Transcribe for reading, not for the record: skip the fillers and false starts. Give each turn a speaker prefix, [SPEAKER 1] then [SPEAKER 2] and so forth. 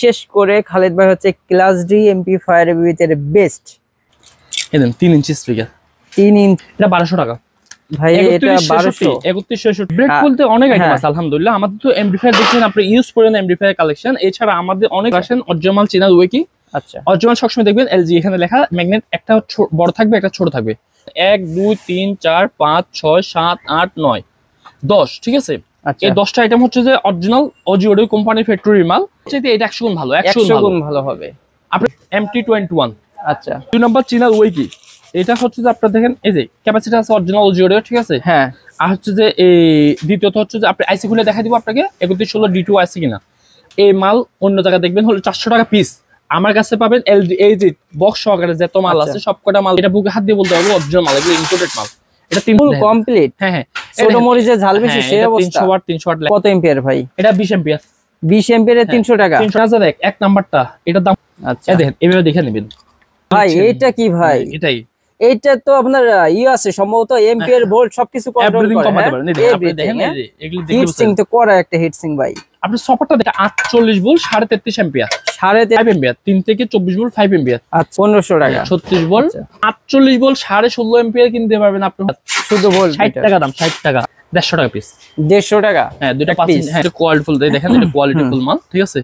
[SPEAKER 1] বিশেষ করে খালেদ ভাই হচ্ছে ক্লাস ডি এমপ্লিফায়ার এর ভিতরে বেস্ট।
[SPEAKER 2] এদেন 3 ইঞ্চি স্পিকার,
[SPEAKER 1] 3 ইঞ্চি,
[SPEAKER 2] এটা 1200 টাকা
[SPEAKER 1] ভাই। এটা 1200
[SPEAKER 2] 3166 ব্রেক বলতে অনেক আইটেম আছে আলহামদুলিল্লাহ। আমাদের তো এমপ্লিফায়ার দেখছেন আপনি ইউজ করেন এমপ্লিফায়ার কালেকশন, এছাড়া আমাদের অনেক আসেন অরিজিনাল চীনা ওয়েকি। আচ্ছা, অরিজিনাল সবসময় দেখবেন এলজি, এখানে লেখা ম্যাগনেট একটা বড় থাকবে একটা ছোট থাকবে। 1 2 3 4 5 6 7 8 9 10, ঠিক আছে। এই 10টা আইটেম হচ্ছে যে অরিজিনাল অজি অডিও কোম্পানির ফ্যাক্টরি মাল। চাইতে এটা 100 গুণ ভালো, 100 গুণ ভালো হবে। আপনি MT21, আচ্ছা 2 নাম্বার চীনা ওয়েকি। এটা হচ্ছে যে আপনারা দেখেন এই যে ক্যাপাসিটি আছে অরিজিনাল অজি অডিও, ঠিক আছে। হ্যাঁ, আর হচ্ছে যে এই দ্বিতীয়ত হচ্ছে যে আপনি আইসি খুলে দেখাই দিব আপনাকে 3116 D2 আছে কিনা। এই মাল অন্য জায়গায় দেখবেন হলো 400 টাকা পিস, আমার কাছে পাবেন এলজি এই যে বক্স সহকারে যত মাল আছে সবকটা মাল, এটা বুকে হাত দিয়ে বলতে পারবো অরিজিনাল মাল, এগুলো ইম্পোর্টেড মাল। এটা ফুল কমপ্লিট। হ্যাঁ হ্যাঁ, ছোট মরিচে ঝাল বেশি সেই অবস্থা। 300 ওয়াট 300 ওয়াট। কত এম্পিয়ার ভাই? এটা 20 এম্পিয়ার। 20 এম্পিয়ারে 300 টাকা। 3000 এক নাম্বারটা, এটার দাম আচ্ছা দেখেন এভাবে দেখে নেবেন ভাই। এটা কি ভাই? এটাই, এইটা তো আপনার আছে সম্ভবত এম্পিয়ার ভোল্ট সবকিছু কন্ট্রোল করে। আপনি দেখেন এই যে এগুলো দেখতে হিটসিং তো করা একটা হিটসিং ভাই। আপনি সপারটা দেখেন 48 ভোল্ট 33.5 এম্পিয়ার, 5 এম্পিয়ার, 3 থেকে 24 ভোল্ট 5 এম্পিয়ার। আচ্ছা 1500 টাকা। 36 ভোল্ট 48 ভোল্ট 16.5 এম্পিয়ার কিনতে পারবেন আপনি শুধু ভোল্ট। 60 টাকা দাম, 60 টাকা, 150 টাকা পিস। 150 টাকা। হ্যাঁ, দুটো 5। হ্যাঁ, কোয়ালিটি ফুল দেখেন, এটা কোয়ালিটি ফুল মাল, ঠিক আছে।